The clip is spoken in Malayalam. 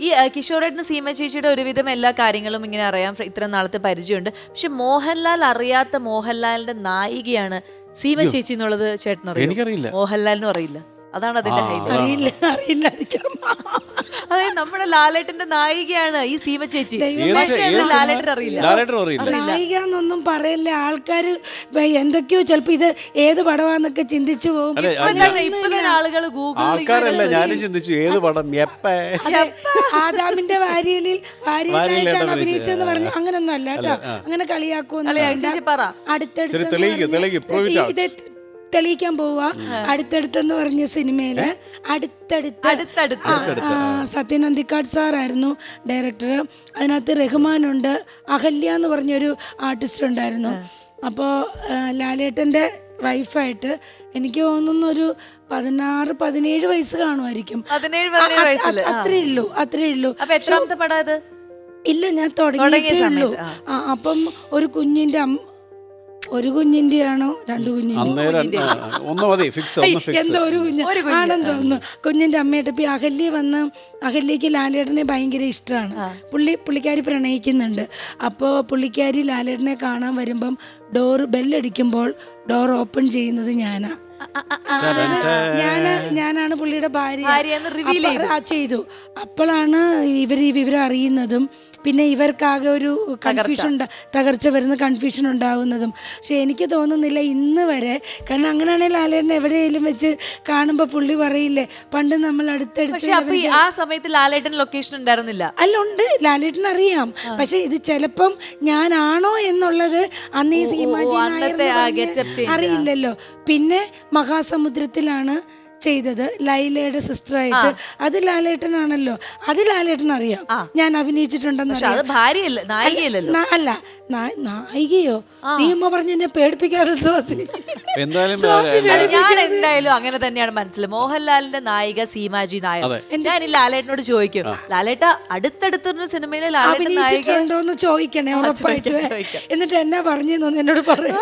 ഈ കിഷോറേട്ടന് സീമ ചേച്ചിയുടെ ഒരുവിധം എല്ലാ കാര്യങ്ങളും ഇങ്ങനെ അറിയാം, ഇത്ര നാളത്തെ പരിചയമുണ്ട്. പക്ഷെ മോഹൻലാൽ അറിയാത്ത മോഹൻലാലിന്റെ നായികയാണ് സീമ ചേച്ചി എന്നുള്ളത് ചേട്ടനറിയാം? എനിക്കറിയില്ല. മോഹൻലാലിനും അറിയില്ല. അതാണ് അതിന്റെ ഹൈലൈറ്റ്. അറിയില്ലായിരിക്കാം. അതായത് നമ്മുടെ ലാലേട്ടന്റെ നായികയാണ് ഈ സീമ ചേച്ചി. ലാലേട്ടൻ അറിയില്ല. നായിക എന്നൊന്നും പറയില്ല ആൾക്കാര്. എന്തൊക്കെയോ ചിലപ്പോ ഇത് ഏത് പടവാന്നൊക്കെ ചിന്തിച്ചു പോകും. ഇപ്പൊ തന്നെ ആളുകൾ ആൾക്കാരല്ല, ഞാനും ചിന്തിച്ചു ഏത് പടം ആദാമിന്റെ വാരിയലായിട്ടാണ് അഭിനയിച്ചെന്ന് പറഞ്ഞു. അങ്ങനൊന്നും അല്ല കേട്ടോ, അങ്ങനെ കളിയാക്കുമെന്ന്. അടുത്തടുത്ത് തെളിയിക്കാൻ പോവാ. അടുത്തടുത്തെന്ന് പറഞ്ഞ സിനിമയില് അടുത്തടുത്ത് സത്യൻ അന്തിക്കാട് സാറായിരുന്നു ഡയറക്ടർ. അതിനകത്ത് റഹ്മാനുണ്ട്, അഹല്യ എന്ന് പറഞ്ഞൊരു ആർട്ടിസ്റ്റ് ഉണ്ടായിരുന്നു. അപ്പോൾ ലാലേട്ടൻ്റെ വൈഫായിട്ട് എനിക്ക് തോന്നുന്നു ഒരു 16-17 വയസ്സ് കാണുമായിരിക്കും. അത്രേ ഉള്ളൂ. എത്രാമത്തെ പടം ഇത്? ഇല്ല, ഞാൻ തുടങ്ങിയേ ഉള്ളൂ. അപ്പം ഒരു കുഞ്ഞിന്റെ ഒരു കുഞ്ഞിന്റെ ആണോ 2 കുഞ്ഞിന്റെ എന്തോ ഒരു ആണെന്ന് തോന്നുന്നു. കുഞ്ഞിന്റെ അമ്മയായിട്ട് ഇപ്പൊ അഹല്യക്ക് ലാലേട്ടനെ ഭയങ്കര ഇഷ്ടമാണ്. പുള്ളിക്കാരി പ്രണയിക്കുന്നുണ്ട്. അപ്പോൾ പുള്ളിക്കാരി ലാലേട്ടനെ കാണാൻ വരുമ്പം ബെല്ലടിക്കുമ്പോൾ ഡോർ ഓപ്പൺ ചെയ്യുന്നത് ഞാനാണ് പുള്ളിയുടെ ഭാര്യ ചെയ്തു. അപ്പോഴാണ് ഈ വിവരം അറിയുന്നതും പിന്നെ ഇവർക്കാകെ ഒരു തകർച്ച വരുന്ന കൺഫ്യൂഷൻ ഉണ്ടാവുന്നതും. പക്ഷെ എനിക്ക് തോന്നുന്നില്ല ഇന്ന് വരെ, കാരണം അങ്ങനെയാണെങ്കിൽ ലാലേട്ടൻ എവിടെയെങ്കിലും വെച്ച് കാണുമ്പോ പുള്ളി പറയില്ലേ പണ്ട് നമ്മൾ അടുത്തടുത്ത്. ആ സമയത്ത് ലാലേട്ടൻ ലൊക്കേഷൻ ഉണ്ടായിരുന്നില്ല. അല്ല, ഉണ്ട്, ലാലേട്ടൻ അറിയാം. പക്ഷെ ഇത് ചിലപ്പം ഞാനാണോ എന്നുള്ളത് അന്ന് ഈ സീമാജി അറിയില്ലല്ലോ. പിന്നെ മഹാസമുദ്രത്തിലാണ് ചെയ്തത്, ലൈലയുടെ സിസ്റ്ററായിട്ട്. അത് ലാലേട്ടനാണല്ലോ, അത് ലാലേട്ടൻ അറിയാം ഞാൻ അഭിനയിച്ചിട്ടുണ്ടെന്ന്. അല്ല നായികയോ നീയമ്മ പറഞ്ഞ് എന്നെ പേടിപ്പിക്കാറ്. ഞാൻ എന്തായാലും അങ്ങനെ തന്നെയാണ് മനസ്സിലായത്. മോഹൻലാലിന്റെ നായിക സീമാജി നായർ. ഞാൻ ഈ ലാലേട്ടനോട് ചോദിക്കും, ലാലേട്ട അടുത്തടുത്തൊരു സിനിമയിലെ അഭിനയിച്ചിട്ടുണ്ടോന്ന് ചോദിക്കണേ ഉറപ്പായിട്ട്. എന്നിട്ട് എന്നാ പറഞ്ഞെന്നൊന്ന് എന്നോട് പറയാം.